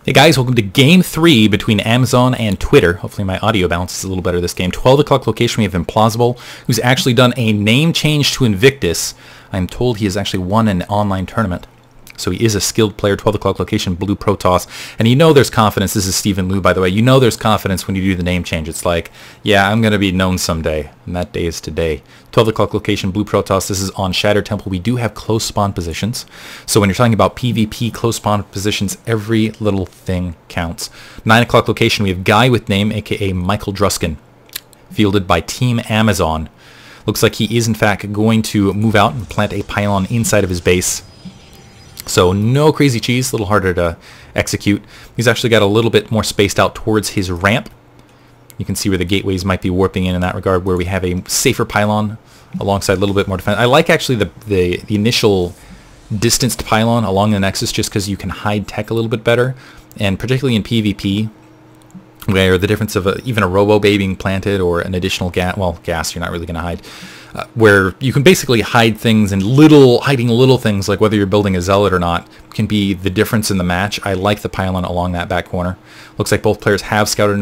Hey guys, welcome to Game 3 between Amazon and Twitter. Hopefully my audio balance is a little better this game. 12 o'clock location, we have Implausible, who's actually done a name change to Invictus. I'm told he has actually won an online tournament. So he is a skilled player. 12 o'clock location, blue protoss. And you know there's confidence. This is Stephen Liu, by the way. You know there's confidence when you do the name change. It's like, yeah, I'm going to be known someday. And that day is today. 12 o'clock location, blue protoss. This is on ShatteredTemple. We do have close spawn positions. So when you're talking about PvP close spawn positions, every little thing counts. 9 o'clock location, we have GuywithName, a.k.a. Michael Druskin, fielded by Team Amazon. Looks like he is, in fact, going to move out and plant a pylon inside of his base. So no crazy cheese, a little harder to execute. He's actually got a little bit more spaced out towards his ramp. You can see where the gateways might be warping in that regard, where we have a safer pylon alongside a little bit more defense. I like actually the initial distanced pylon along the nexus just because you can hide tech a little bit better. And particularly in PvP, where the difference of even a robo bay being planted or an additional gas, well, gas you're not really going to hide, where you can basically hide things, and hiding little things like whether you're building a zealot or not can be the difference in the match. I like the pylon along that back corner. Looks like both players have scouted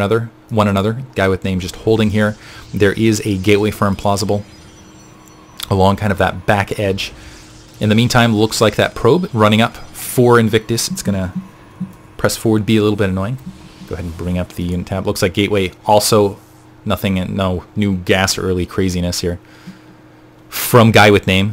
one another. GuywithName just holding here. There is a gateway for Implausible along kind of that back edge. In the meantime, looks like that probe running up for Invictus. It's going to press forward, be a little bit annoying. Go ahead and bring up the unit tab. Looks like gateway also nothing, no new gas or early craziness here from GuywithName.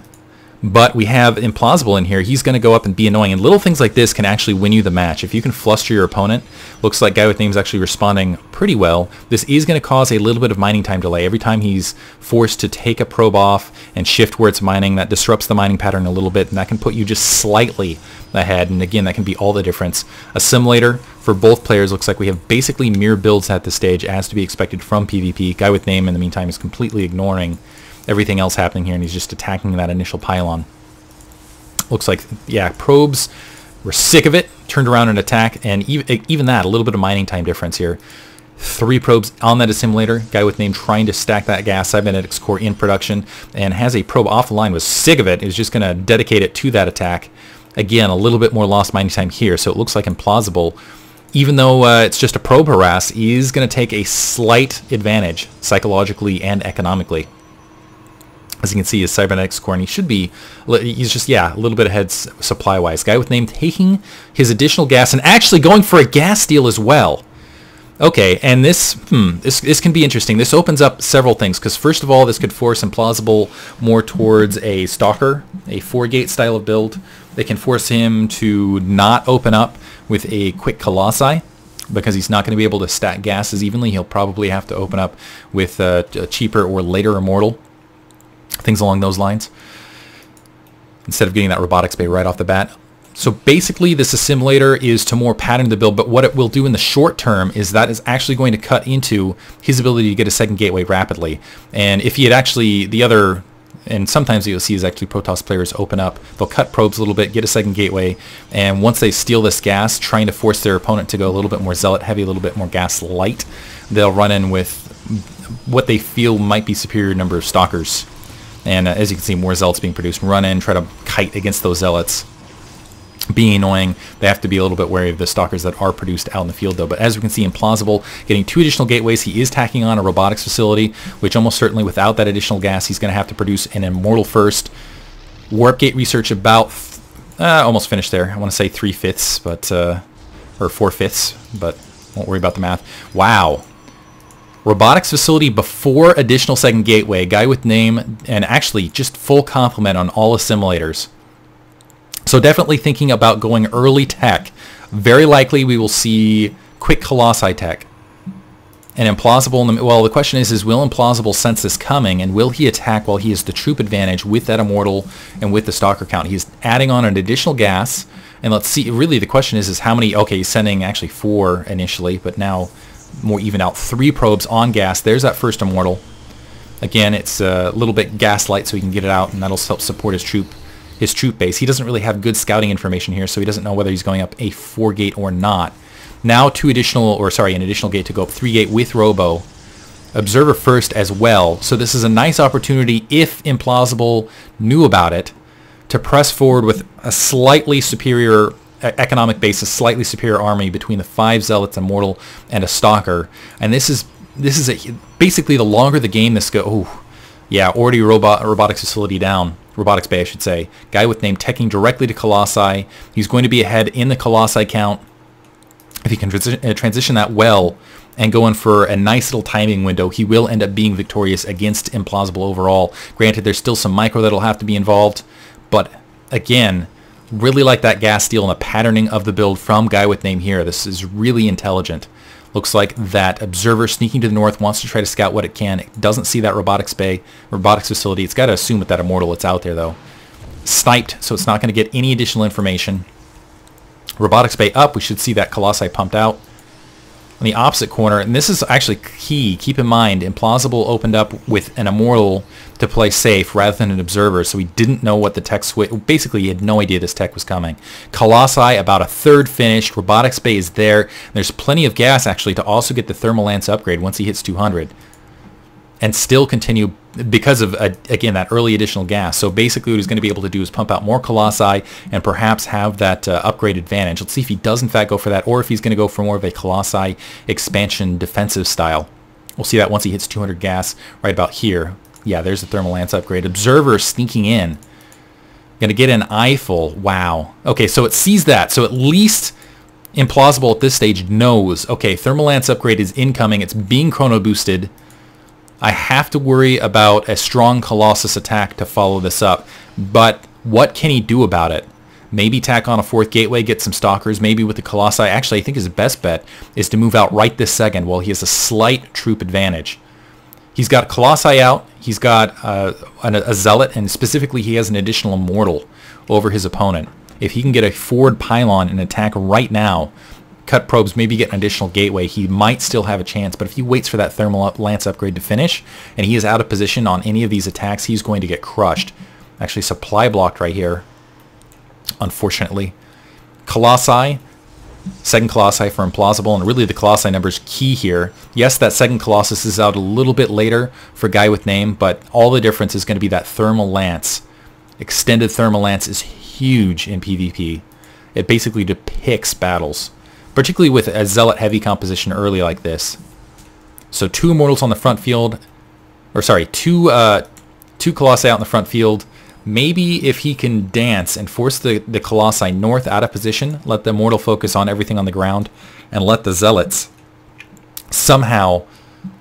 But we have Implausible in here. He's going to go up and be annoying. And little things like this can actually win you the match. If you can fluster your opponent, looks like GuywithName is actually responding pretty well. This is going to cause a little bit of mining time delay. Every time he's forced to take a probe off and shift where it's mining, that disrupts the mining pattern a little bit, and that can put you just slightly ahead. And again, that can be all the difference. Assimilator for both players. Looks like we have basically mirror builds at this stage, as to be expected from PvP. GuywithName, in the meantime, is completely ignoring everything else happening here, and he's just attacking that initial pylon. Looks like, yeah, probes were sick of it, turned around and attack, and even that, a little bit of mining time difference here. 3 probes on that assimilator. GuywithName trying to stack that gas, cybernetics core in production, and has a probe off the line, was sick of it, is just going to dedicate it to that attack. Again, a little bit more lost mining time here, so it looks like Implausible, even though it's just a probe harass, is going to take a slight advantage psychologically and economically. As you can see, his cybernetics core, and he's just, yeah, a little bit ahead supply-wise. GuywithName taking his additional gas and actually going for a gas steal as well. Okay, and this can be interesting. This opens up several things, because first of all, this could force Implausible more towards a Stalker, a 4-gate style of build. They can force him to not open up with a quick Colossi, because he's not going to be able to stack gases evenly. He'll probably have to open up with a cheaper or later Immortal. Things along those lines, instead of getting that robotics bay right off the bat. So basically this assimilator is to more pattern the build, but what it will do in the short term is that is actually going to cut into his ability to get a second gateway rapidly. And if he had actually, and sometimes you'll see is actually Protoss players open up, they'll cut probes a little bit, get a second gateway, and once they steal this gas, trying to force their opponent to go a little bit more zealot heavy, a little bit more gas light, they'll run in with what they feel might be superior number of stalkers. And as you can see, more zealots being produced. Run in, try to kite against those zealots. Being annoying. They have to be a little bit wary of the stalkers that are produced out in the field, though. But as we can see, Implausible getting 2 additional gateways. He is tacking on a robotics facility, which almost certainly without that additional gas, he's going to have to produce an Immortal first. Warp gate research about almost finished there. I want to say 3/5, but or 4/5, but won't worry about the math. Wow. Robotics facility before additional second gateway. GuywithName, and actually just full complement on all assimilators. So definitely thinking about going early tech. Very likely we will see quick Colossi tech. And Implausible, well, the question is will Implausible sense this coming, and will he attack while he has the troop advantage with that Immortal and with the Stalker count? He's adding on an additional gas, and let's see, really the question is how many, okay, he's sending actually 4 initially, but now more even out, 3 probes on gas. There's that first Immortal. Again, it's a little bit gas light so he can get it out, and that'll help support his troop base. He doesn't really have good scouting information here, so he doesn't know whether he's going up a 4-gate or not. Now an additional gate to go up 3-gate with Robo. Observer first as well. So this is a nice opportunity, if Implausible knew about it, to press forward with a slightly superior economic basis, slightly superior army between the 5 Zealots, Immortal, and a Stalker. And this is basically the longer the game this goes. Oh, yeah, already robotics facility down. Robotics Bay, I should say. GuywithName teching directly to Colossi. He's going to be ahead in the Colossi count. If he can transition that well and go in for a nice little timing window, he will end up being victorious against Implausible overall. Granted, there's still some micro that'll have to be involved, but again, really like that gas steal and the patterning of the build from GuywithName here. This is really intelligent. Looks like that observer sneaking to the north wants to try to scout what it can. It doesn't see that robotics facility. It's got to assume with that Immortal it's out there though. Sniped, so it's not going to get any additional information. Robotics Bay up, we should see that Colossi pumped out. On the opposite corner, and this is actually key, keep in mind, Implausible opened up with an Immortal to play safe rather than an Observer, so he didn't know what the tech switch, basically he had no idea this tech was coming. Colossi about a third finished, Robotics Bay is there, there's plenty of gas actually to also get the Thermal Lance upgrade once he hits 200. And still continue because of, again, that early additional gas. So basically what he's going to be able to do is pump out more Colossi and perhaps have that upgrade advantage. Let's see if he does in fact go for that, or if he's going to go for more of a Colossi expansion defensive style. We'll see that once he hits 200 gas right about here. Yeah, there's the Thermal Lance upgrade. Observer sneaking in. Going to get an Eiffel. Wow. Okay, so it sees that. So at least Implausible at this stage knows, okay, Thermal Lance upgrade is incoming. It's being chrono boosted. I have to worry about a strong Colossus attack to follow this up. But what can he do about it? Maybe tack on a 4th gateway, get some Stalkers, maybe with the Colossi. Actually, I think his best bet is to move out right this second while he has a slight troop advantage. He's got Colossi out, he's got a Zealot, and specifically he has an additional Immortal over his opponent. If he can get a forward pylon and attack right now, cut probes, maybe get an additional gateway, he might still have a chance. But if he waits for that Thermal Lance upgrade to finish, and he is out of position on any of these attacks, he's going to get crushed. Actually, supply blocked right here, unfortunately. Colossi, second Colossi for Implausible, and really the Colossi number is key here. Yes, that second Colossus is out a little bit later for GuywithName, but all the difference is going to be that Thermal Lance. Extended Thermal Lance is huge in PvP. It basically depicts battles, particularly with a Zealot heavy composition early like this. So 2 Immortals on the front field, or sorry, two Colossi out in the front field. Maybe if he can dance and force the Colossi north out of position, let the Immortal focus on everything on the ground, and let the Zealots somehow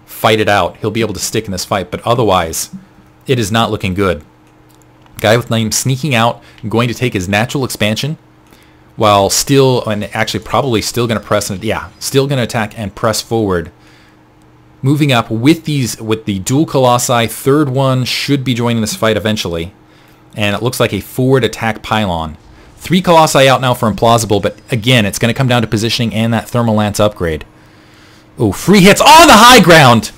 fight it out, he'll be able to stick in this fight. But otherwise, it is not looking good. GuywithName sneaking out, going to take his natural expansion, while still, and actually probably still going to press, and yeah, still going to attack and press forward. Moving up with the dual Colossi, third one should be joining this fight eventually. And it looks like a forward attack pylon. 3 Colossi out now for Implausible, but again, it's going to come down to positioning and that Thermal Lance upgrade. Oh, free hits on the high ground!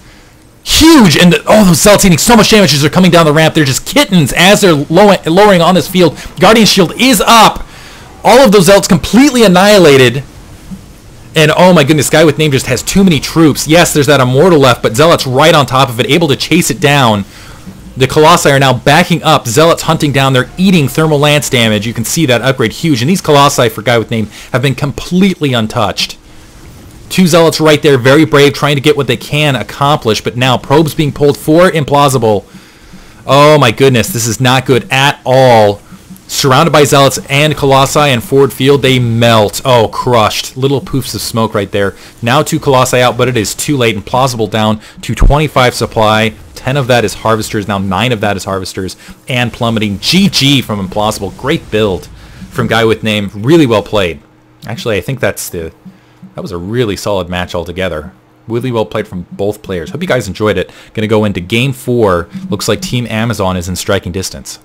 Huge! And those Zealots eating so much damage as they're coming down the ramp. They're just kittens as they're lowering on this field. Guardian Shield is up! All of those Zealots completely annihilated. And oh my goodness, GuywithName just has too many troops. Yes, there's that Immortal left, but Zealots right on top of it, able to chase it down. The Colossi are now backing up. Zealots hunting down. They're eating Thermal Lance damage. You can see that upgrade huge. And these Colossi for GuywithName have been completely untouched. 2 Zealots right there, very brave, trying to get what they can accomplish. But now probes being pulled for Implausible. Oh my goodness, this is not good at all. Surrounded by Zealots and Colossi and forward field, they melt. Oh, crushed. Little poofs of smoke right there. Now 2 Colossi out, but it is too late. Implausible down to 25 supply. 10 of that is Harvesters. Now 9 of that is Harvesters. And plummeting. GG from Implausible. Great build from GuywithName. Really well played. Actually, I think that was a really solid match altogether. Really well played from both players. Hope you guys enjoyed it. Going to go into Game 4. Looks like Team Amazon is in striking distance.